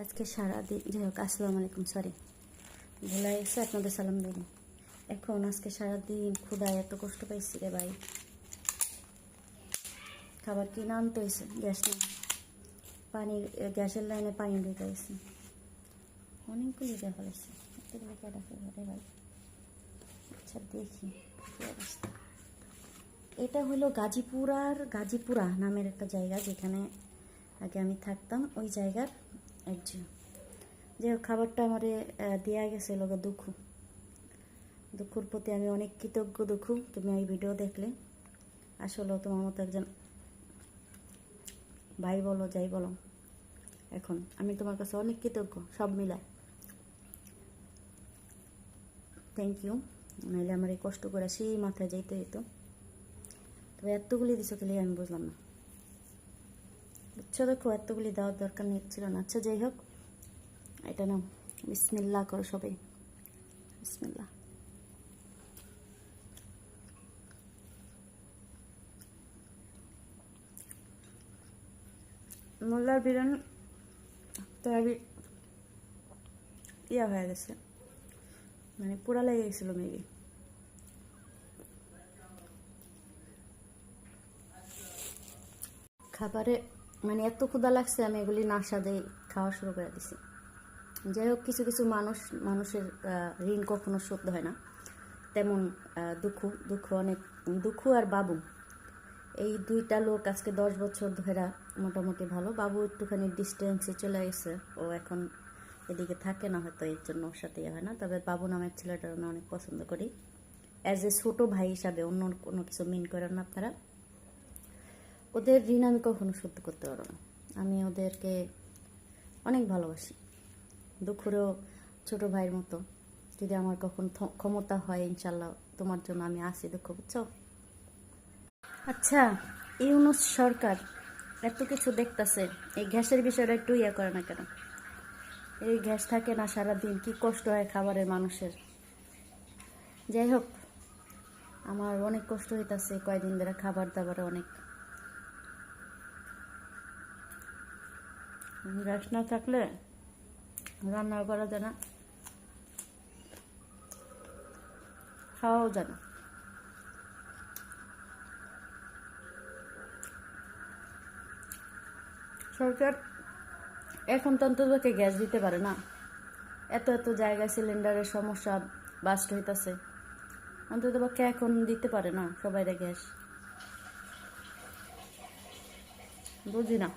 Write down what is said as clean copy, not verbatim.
আজকে সারাদিন যাই হোক, আসসালামু আলাইকুম, সরি ভুলে গেছে আপনাদের সালাম দিন। এখন আজকে সারাদিন ক্ষুধায় এত কষ্ট পাইছি রে ভাই। খাবার কিনে আনতে হয়েছে, গ্যাস নেই, পানি গ্যাসের লাইনে পানি ঢুকে গেছে, অনেকগুলি দেখা গেছে, এতগুলি কটা খাবার রে ভাই। আচ্ছা দেখি কী অবস্থা। এটা হলো গাজীপুরা নামের একটা জায়গা, যেখানে আগে আমি থাকতাম, ওই জায়গার একজন। যে খাবারটা আমারে দেওয়া গেছে লোক দুঃখুর প্রতি আমি অনেক কৃতজ্ঞ। দুঃখু, তুমি এই ভিডিও দেখলে আসলে তোমার মতো একজন ভাই বলো যাই বলো, এখন আমি তোমার কাছে অনেক কৃতজ্ঞ সব মিলায়। থ্যাংক ইউ, নাহলে আমার এই কষ্ট করে সেই মাথায় যাইতে হইতো। তবে এতগুলি দিছো তাহলে আমি বুঝলাম না, বুঝছো? দেখো এতগুলি দেওয়ার দরকার ছিল না। আচ্ছা যাই হোক, এটা নাও, বিসমিল্লাহ করো সবাই, বিসমিল্লাহ। মোল্লার বিরিয়ানি তৈরি ইয়া হয়ে গেছে, মানে পুরা লেগে গেছিলো মেবি। খাবারে মানে এত ক্ষুধা লাগছে, আমি এগুলি না স্বাদে খাওয়া শুরু করে দিছি। যাই হোক, কিছু কিছু মানুষের ঋণ কখনো শোধ হয় না, তেমন দুঃখু আর বাবু, এই দুইটা লোক আজকে 10 বছর ধরে মোটামুটি ভালো। বাবু একটুখানি ডিস্টেন্সে চলে গেছে, ও এখন এদিকে থাকে না, হয়তো এর জন্য ওর সাথে হয় না। তবে বাবু নামের ছেলেটার আমি অনেক পছন্দ করি, অ্যাজ এ ছোটো ভাই হিসাবে, অন্য কোনো কিছু মিন করেন না আপনারা। ওদের ঋণ আমি কখনো শোধ করতে পারবো না, আমি ওদেরকে অনেক ভালোবাসি। দুঃখেরও ছোটো ভাইয়ের মতো, যদি আমার কখন ক্ষমতা হয় ইনশাল্লাহ তোমার জন্য আমি আসি, দুঃখ, বুঝছো? আচ্ছা, ইউনূস সরকার এত কিছু দেখতেছে, এই গ্যাসের বিষয়টা একটু ইয়ে করে না কেন? এই গ্যাস থাকে না সারাদিন, কি কষ্ট হয় খাবারের মানুষের। যাই হোক, আমার অনেক কষ্ট হইতেছে কয়দিন ধরে, খাবার দাবারে অনেক। গ্যাস না থাকলে রান্না করা যায় না, খাওয়াও যায় না। সরকার এখন তো অন্ততকে গ্যাস দিতে পারে না, এত এত জায়গায় সিলিন্ডারের সমস্যা বাস্ট হইতেছে, অন্তত পক্ষে এখন দিতে পারে না সবাইরে গ্যাস। বুঝি না।